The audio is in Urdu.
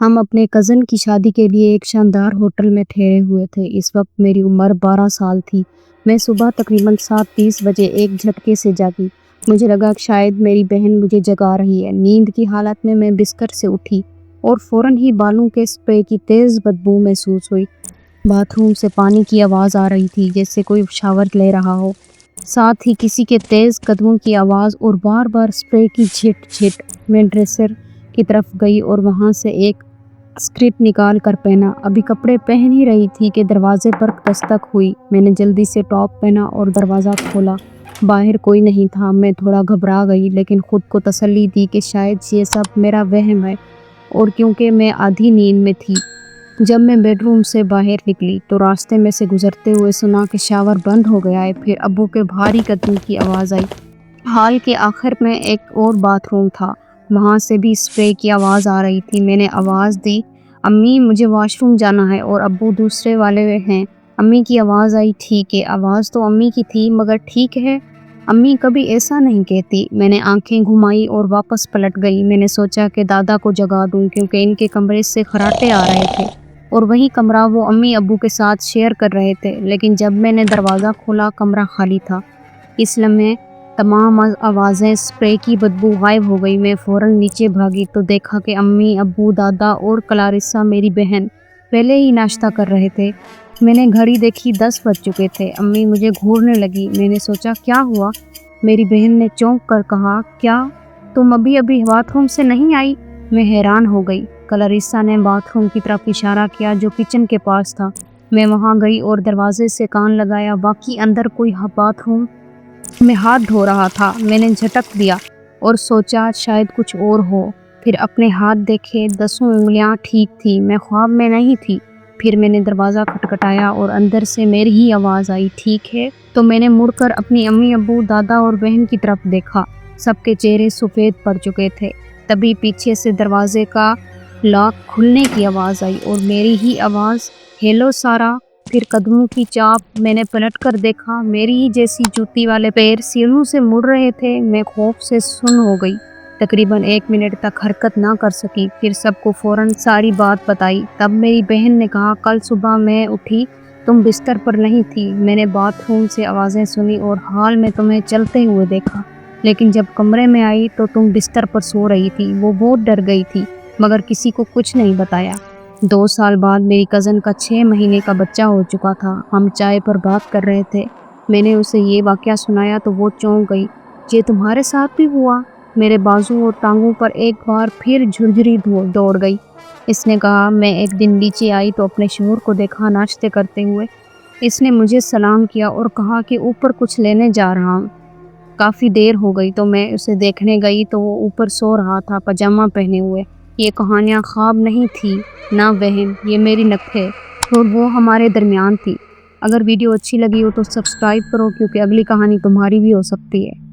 ہم اپنے کزن کی شادی کے لیے ایک شاندار ہوٹل میں ٹھہرے ہوئے تھے۔ اس وقت میری عمر 12 سال تھی۔ میں صبح تقریباً 7:30 بجے ایک جھٹکے سے جاگی۔ مجھے لگا کہ شاید میری بہن مجھے جگا رہی ہے۔ نیند کی حالت میں میں بستر سے اٹھی اور فوراً ہی بالوں کے اسپرے کی تیز بدبو محسوس ہوئی۔ باتھ روم سے پانی کی آواز آ رہی تھی جیسے کوئی شاور لے رہا ہو، ساتھ ہی کسی کے تیز قدموں کی آواز اور بار بار اسپرے کی جھٹ جھٹ۔ میں ڈریسر کی طرف گئی اور وہاں سے ایک اسکرٹ نکال کر پہنا۔ ابھی کپڑے پہن ہی رہی تھی کہ دروازے پر دستک ہوئی۔ میں نے جلدی سے ٹاپ پہنا اور دروازہ کھولا۔ باہر کوئی نہیں تھا۔ میں تھوڑا گھبرا گئی لیکن خود کو تسلی دی کہ شاید یہ سب میرا وہم ہے، اور کیونکہ میں آدھی نیند میں تھی۔ جب میں بیڈ روم سے باہر نکلی تو راستے میں سے گزرتے ہوئے سنا کہ شاور بند ہو گیا ہے۔ پھر ابو کے بھاری قدموں کی آواز آئی۔ ہال کے آخر میں ایک اور باتھ روم تھا، وہاں سے بھی اسپرے کی آواز آ رہی تھی۔ میں نے آواز دی، امی مجھے واش روم جانا ہے، اور ابو دوسرے والے ہیں۔ امی کی آواز آئی، ٹھیک ہے۔ آواز تو امی کی تھی مگر ٹھیک ہے، امی کبھی ایسا نہیں کہتی۔ میں نے آنکھیں گھمائی اور واپس پلٹ گئی۔ میں نے سوچا کہ دادا کو جگا دوں کیونکہ ان کے کمرے سے خراٹے آ رہے تھے اور وہی کمرہ وہ امی ابو کے ساتھ شیئر کر رہے تھے۔ لیکن جب میں نے دروازہ کھولا کمرہ خالی تھا۔ اس لمحے تمام آوازیں، اسپرے کی بدبو غائب ہو گئی۔ میں فوراً نیچے بھاگی تو دیکھا کہ امی ابو دادا اور کلاریسا میری بہن پہلے ہی ناشتہ کر رہے تھے۔ میں نے گھڑی دیکھی، 10 بج چکے تھے۔ امی مجھے گھورنے لگی۔ میں نے سوچا کیا ہوا؟ میری بہن نے چونک کر کہا، کیا تم ابھی باتھ روم سے نہیں آئی؟ میں حیران ہو گئی۔ کلاریسا نے باتھ روم کی طرف اشارہ کیا جو کچن کے پاس تھا۔ میں وہاں گئی اور دروازے سے کان لگایا۔ واقعی اندر کوئی باتھ روم میں ہاتھ دھو رہا تھا۔ میں نے جھٹک دیا اور سوچا شاید کچھ اور ہو۔ پھر اپنے ہاتھ دیکھے، 10 انگلیاں ٹھیک تھی، میں خواب میں نہیں تھی۔ پھر میں نے دروازہ کھٹکھٹایا اور اندر سے میری ہی آواز آئی، ٹھیک ہے؟ تو میں نے مڑ کر اپنی امی ابو دادا اور بہن کی طرف دیکھا۔ سب کے چہرے سفید پڑ چکے تھے۔ تبھی پیچھے سے دروازے کا لاک کھلنے کی آواز آئی اور میری ہی آواز، ہیلو سارا۔ پھر قدموں کی چاپ۔ میں نے پلٹ کر دیکھا، میری ہی جیسی جوتی والے پیر سیڑھیوں سے مڑ رہے تھے۔ میں خوف سے سن ہو گئی، تقریباً 1 منٹ تک حرکت نہ کر سکی۔ پھر سب کو فوراً ساری بات بتائی۔ تب میری بہن نے کہا، کل صبح میں اٹھی تم بستر پر نہیں تھی۔ میں نے باتھ روم سے آوازیں سنی اور ہال میں تمہیں چلتے ہوئے دیکھا، لیکن جب کمرے میں آئی تو تم بستر پر سو رہی تھی۔ وہ بہت ڈر گئی تھی مگر کسی کو کچھ نہیں بتایا۔ 2 سال بعد میری کزن کا 6 مہینے کا بچہ ہو چکا تھا۔ ہم چائے پر بات کر رہے تھے۔ میں نے اسے یہ واقعہ سنایا تو وہ چونک گئی، یہ تمہارے ساتھ بھی ہوا؟ میرے بازو اور ٹانگوں پر ایک بار پھر جھرجھری دوڑ گئی۔ اس نے کہا، میں ایک دن نیچے آئی تو اپنے شوہر کو دیکھا ناشتے کرتے ہوئے۔ اس نے مجھے سلام کیا اور کہا کہ اوپر کچھ لینے جا رہا ہوں۔ کافی دیر ہو گئی تو میں اسے دیکھنے گئی تو وہ اوپر سو رہا تھا، پاجامہ پہنے ہوئے۔ یہ کہانیاں خواب نہیں تھی، نہ وہم، یہ میری نقل ہے اور وہ ہمارے درمیان تھی۔ اگر ویڈیو اچھی لگی ہو تو سبسکرائب کرو کیونکہ اگلی کہانی تمہاری بھی ہو سکتی ہے۔